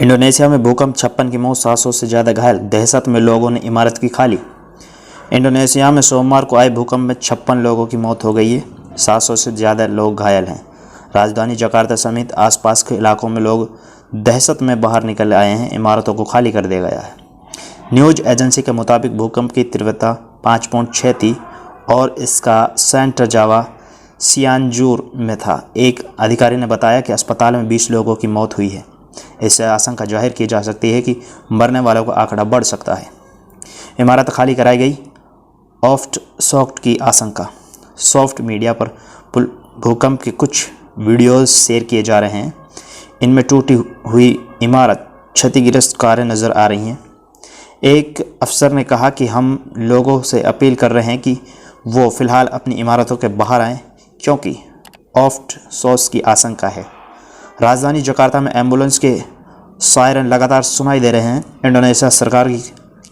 Indonesia में भूकंप 56 की मौत, 700 से ज़्यादा घायल, दहशत में लोगों ने इमारत की खाली। इंडोनेशिया में सोमवार को आए भूकंप में 56 लोगों की मौत हो गई है, 700 से ज़्यादा लोग घायल हैं। राजधानी जकार्ता समेत आसपास के इलाकों में लोग दहशत में बाहर निकल आए हैं, इमारतों को खाली कर दिया गया है। न्यूज़ एजेंसी के मुताबिक भूकंप की तीव्रता 5.6 थी और इसका सेंटर जावा सियानजूर में था। एक अधिकारी ने बताया कि अस्पताल में 20 लोगों की मौत हुई है। इससे आशंका जाहिर की जा सकती है कि मरने वालों का आंकड़ा बढ़ सकता है। इमारत खाली कराई गई, ऑफ्ट शॉक की आशंका। सॉफ्ट मीडिया पर भूकंप के कुछ वीडियोस शेयर किए जा रहे हैं। इनमें टूटी हुई इमारत, क्षतिग्रस्त कारें नज़र आ रही हैं। एक अफसर ने कहा कि हम लोगों से अपील कर रहे हैं कि वो फ़िलहाल अपनी इमारतों के बाहर आएं, क्योंकि ऑफ्ट शॉक की आशंका है। राजधानी जकार्ता में एम्बुलेंस के सायरन लगातार सुनाई दे रहे हैं। इंडोनेशिया सरकार की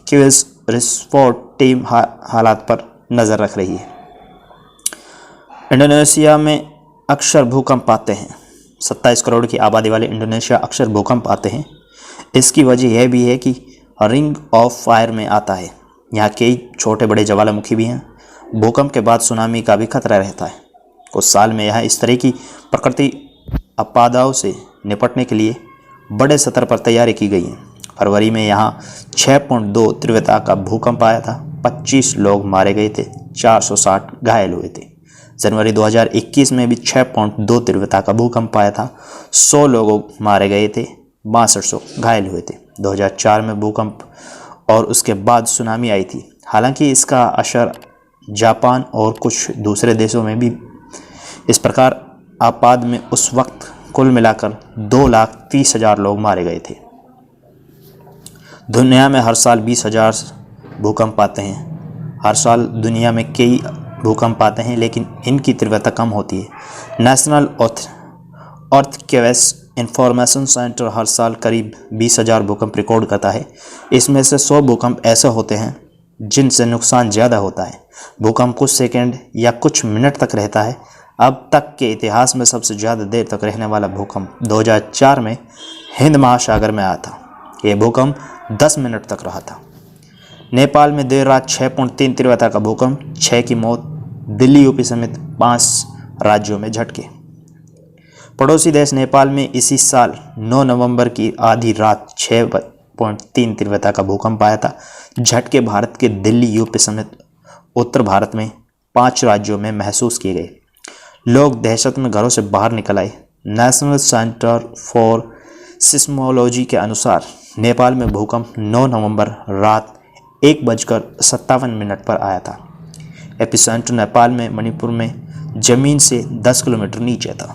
क्विज रिस्पॉन्स टीम हालात पर नज़र रख रही है। इंडोनेशिया में अक्सर भूकंप आते हैं। 27 करोड़ की आबादी वाले इंडोनेशिया अक्सर भूकंप आते हैं। इसकी वजह यह भी है कि रिंग ऑफ फायर में आता है। यहाँ कई छोटे बड़े ज्वालामुखी भी हैं। भूकंप के बाद सुनामी का भी खतरा रहता है। कुछ साल में यहाँ इस तरह की प्रकृति आपदाओं से निपटने के लिए बड़े स्तर पर तैयारी की गई है। फरवरी में यहाँ 6.2 तीव्रता का भूकंप आया था। 25 लोग मारे गए थे, 460 घायल हुए थे। जनवरी 2021 में भी 6.2 तीव्रता का भूकंप आया था। 100 लोग मारे गए थे, 6200 घायल हुए थे। 2004 में भूकंप और उसके बाद सुनामी आई थी। हालांकि इसका असर जापान और कुछ दूसरे देशों में भी इस प्रकार आपात में उस वक्त कुल मिलाकर 2,30,000 लोग मारे गए थे। दुनिया में हर साल 20,000 भूकंप आते हैं। हर साल दुनिया में कई भूकंप आते हैं, लेकिन इनकी तीव्रता कम होती है। नेशनल अर्थक्वेक इंफॉर्मेशन सेंटर हर साल करीब 20,000 भूकंप रिकॉर्ड करता है। इसमें से 100 भूकंप ऐसे होते हैं जिनसे नुकसान ज़्यादा होता है। भूकंप कुछ सेकंड या कुछ मिनट तक रहता है। अब तक के इतिहास में सबसे ज़्यादा देर तक रहने वाला भूकंप 2004 में हिंद महासागर में आया था। ये भूकंप 10 मिनट तक रहा था। नेपाल में देर रात 6.3 तीव्रता का भूकंप, 6 की मौत, दिल्ली यूपी समेत 5 राज्यों में झटके। पड़ोसी देश नेपाल में इसी साल 9 नवंबर की आधी रात 6.3 तीव्रता का भूकंप आया था। झटके भारत के दिल्ली यूपी समेत उत्तर भारत में 5 राज्यों में महसूस किए गए। लोग दहशत में घरों से बाहर निकल आए। नेशनल सेंटर फॉर सिस्मोलॉजी के अनुसार नेपाल में भूकंप 9 नवंबर रात 1:57 पर आया था। एपिसेंटर नेपाल में मणिपुर में ज़मीन से 10 किलोमीटर नीचे था।